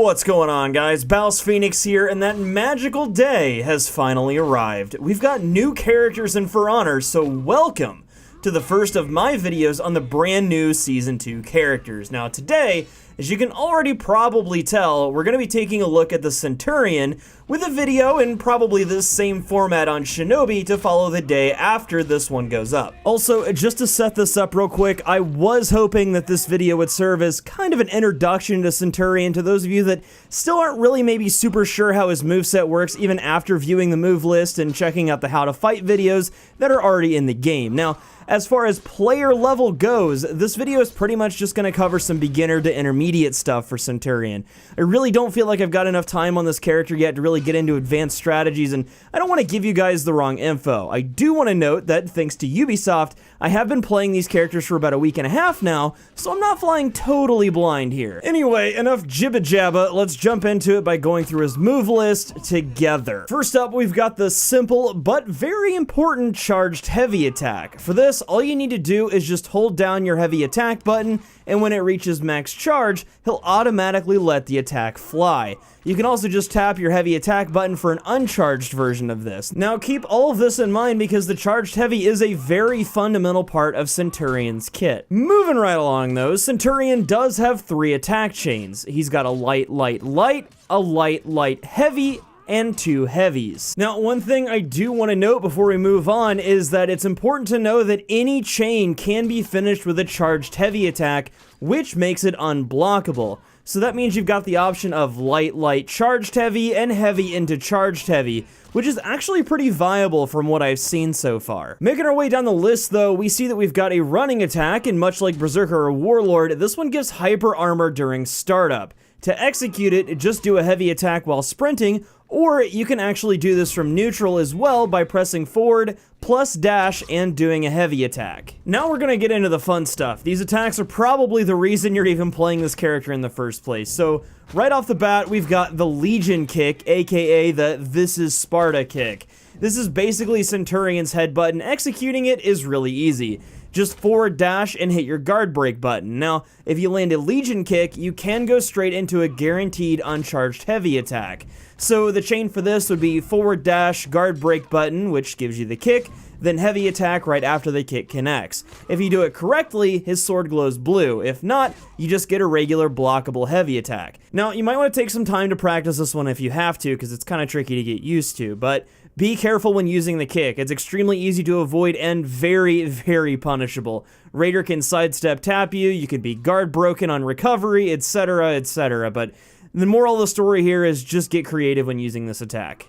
What's going on, guys? BouseFeenux here, and that magical day has finally arrived. We've got new characters in For Honor, so welcome to the first of my videos on the brand new Season 2 characters. Now today, as you can already probably tell, we're going to be taking a look at the Centurion with a video in probably this same format on Shinobi to follow the day after this one goes up. Also, just to set this up real quick, I was hoping that this video would serve as kind of an introduction to Centurion to those of you that still aren't really maybe super sure how his moveset works even after viewing the move list and checking out the how to fight videos that are already in the game. Now, as far as player level goes, this video is pretty much just going to cover some beginner to intermediate stuff for Centurion. I really don't feel like I've got enough time on this character yet to really get into advanced strategies, and I don't want to give you guys the wrong info. I do want to note that thanks to Ubisoft, I have been playing these characters for about a week and a half now, so I'm not flying totally blind here. Anyway, enough jibba jabba, let's jump into it by going through his move list together. First up, we've got the simple but very important charged heavy attack. For this, all you need to do is just hold down your heavy attack button, and when it reaches max charge, he'll automatically let the attack fly. You can also just tap your heavy attack button for an uncharged version of this. Now keep all of this in mind because the charged heavy is a very fundamental part of Centurion's kit. Moving right along though, Centurion does have 3 attack chains. He's got a light, light, light, a light, light, heavy, and 2 heavies. Now, one thing I do want to note before we move on is that it's important to know that any chain can be finished with a charged heavy attack, which makes it unblockable. So that means you've got the option of light, light, charged heavy, and heavy into charged heavy, which is actually pretty viable from what I've seen so far. Making our way down the list though, we see that we've got a running attack, and much like Berserker or Warlord, this one gives hyper armor during startup. To execute it, just do a heavy attack while sprinting, or you can actually do this from neutral as well by pressing forward, plus dash, and doing a heavy attack. Now we're gonna get into the fun stuff. These attacks are probably the reason you're even playing this character in the first place. So, right off the bat, we've got the Legion kick, aka the This is Sparta kick. This is basically Centurion's headbutt, and executing it is really easy. Just forward dash and hit your guard break button. Now, if you land a Legion kick, you can go straight into a guaranteed uncharged heavy attack. So the chain for this would be forward dash, guard break button, which gives you the kick, then heavy attack right after the kick connects. If you do it correctly, his sword glows blue. If not, you just get a regular blockable heavy attack. Now, you might want to take some time to practice this one if you have to, because it's kind of tricky to get used to, but be careful when using the kick. It's extremely easy to avoid and very, very punishable. Raider can sidestep tap you, you could be guard broken on recovery, etc., etc., but the moral of the story here is just get creative when using this attack.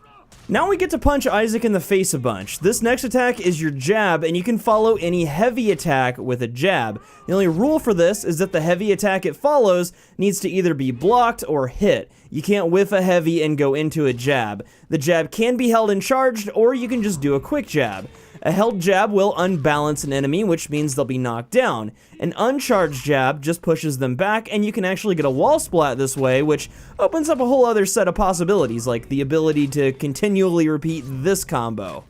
Now we get to punch Isaac in the face a bunch. This next attack is your jab, and you can follow any heavy attack with a jab. The only rule for this is that the heavy attack it follows needs to either be blocked or hit. You can't whiff a heavy and go into a jab. The jab can be held and charged, or you can just do a quick jab. A held jab will unbalance an enemy, which means they'll be knocked down. An uncharged jab just pushes them back, and you can actually get a wall splat this way, which opens up a whole other set of possibilities, like the ability to continually repeat this combo.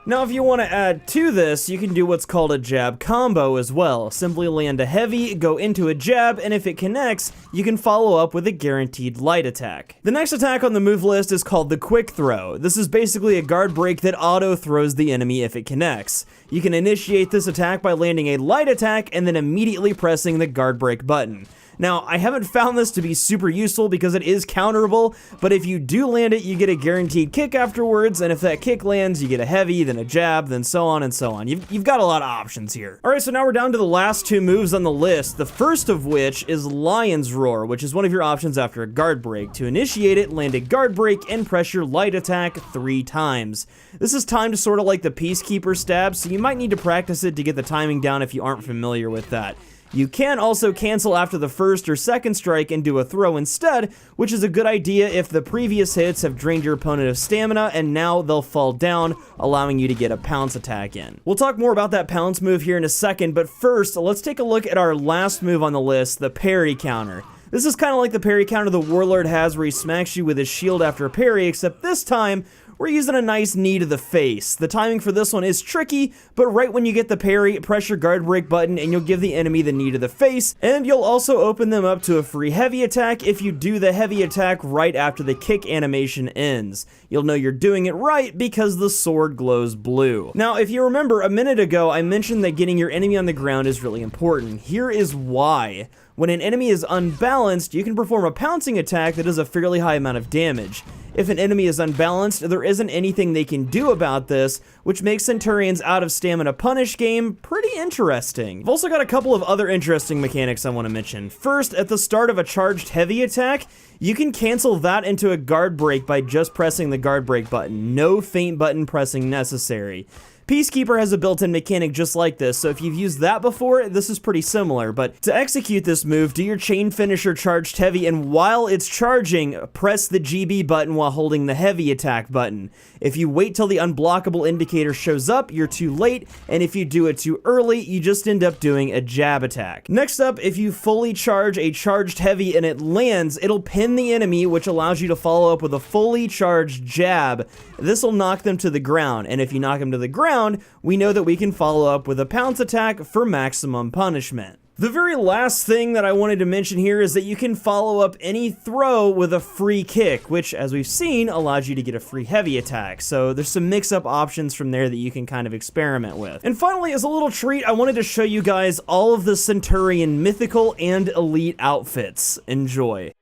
Now, if you want to add to this, you can do what's called a jab combo as well. Simply land a heavy, go into a jab, and if it connects, you can follow up with a guaranteed light attack. The next attack on the move list is called the quick throw. This is basically a guard break that auto throws the enemy if it connects. You can initiate this attack by landing a light attack and then immediately pressing the guard break button. Now, I haven't found this to be super useful because it is counterable, but if you do land it, you get a guaranteed kick afterwards, and if that kick lands, you get a heavy, then a jab, then so on and so on. You've got a lot of options here. Alright, so now we're down to the last 2 moves on the list, the first of which is Lion's Roar, which is one of your options after a guard break. To initiate it, land a guard break and press your light attack 3 times. This is timed sort of like the Peacekeeper stab, so you might need to practice it to get the timing down if you aren't familiar with that. You can also cancel after the first or second strike and do a throw instead, which is a good idea if the previous hits have drained your opponent of stamina and now they'll fall down, allowing you to get a pounce attack in. We'll talk more about that pounce move here in a second, but first, let's take a look at our last move on the list, the parry counter. This is kind of like the parry counter the Warlord has where he smacks you with his shield after a parry, except this time, we're using a nice knee to the face. The timing for this one is tricky, but right when you get the parry, press your guard break button and you'll give the enemy the knee to the face, and you'll also open them up to a free heavy attack if you do the heavy attack right after the kick animation ends. You'll know you're doing it right because the sword glows blue. Now, if you remember, a minute ago I mentioned that getting your enemy on the ground is really important. Here is why. When an enemy is unbalanced, you can perform a pouncing attack that does a fairly high amount of damage. If an enemy is unbalanced, there isn't anything they can do about this, which makes Centurion's out of stamina punish game pretty interesting. I've also got a couple of other interesting mechanics I want to mention. First, at the start of a charged heavy attack, you can cancel that into a guard break by just pressing the guard break button. No feint button pressing necessary. Peacekeeper has a built-in mechanic just like this, so if you've used that before, this is pretty similar, but to execute this move, do your chain finisher charged heavy, and while it's charging, press the GB button while holding the heavy attack button. If you wait till the unblockable indicator shows up, you're too late, and if you do it too early, you just end up doing a jab attack. Next up, if you fully charge a charged heavy and it lands, it'll pin the enemy, which allows you to follow up with a fully charged jab. This will knock them to the ground, and if you knock them to the ground, we know that we can follow up with a pounce attack for maximum punishment. The very last thing that I wanted to mention here is that you can follow up any throw with a free kick, which, as we've seen, allows you to get a free heavy attack. So there's some mix-up options from there that you can kind of experiment with. And finally, as a little treat, I wanted to show you guys all of the Centurion mythical and elite outfits. Enjoy.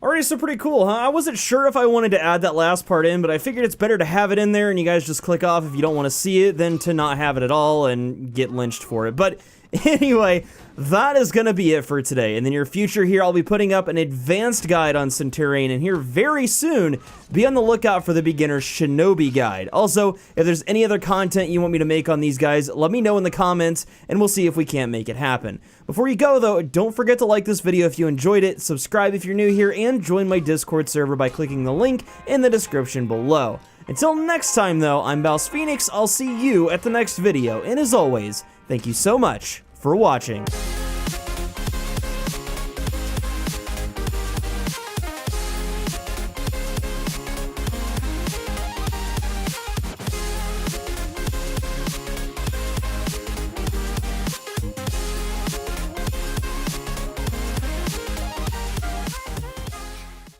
Alright, so pretty cool, huh? I wasn't sure if I wanted to add that last part in, but I figured it's better to have it in there and you guys just click off if you don't want to see it than to not have it at all and get lynched for it. But anyway, that is going to be it for today. In the near future here, I'll be putting up an advanced guide on Centurion, and here very soon, be on the lookout for the beginner's Shinobi guide. Also, if there's any other content you want me to make on these guys, let me know in the comments, and we'll see if we can't make it happen. Before you go, though, don't forget to like this video if you enjoyed it, subscribe if you're new here, and join my Discord server by clicking the link in the description below. Until next time, though, I'm BouseFeenux. I'll see you at the next video, and as always, thank you so much for watching.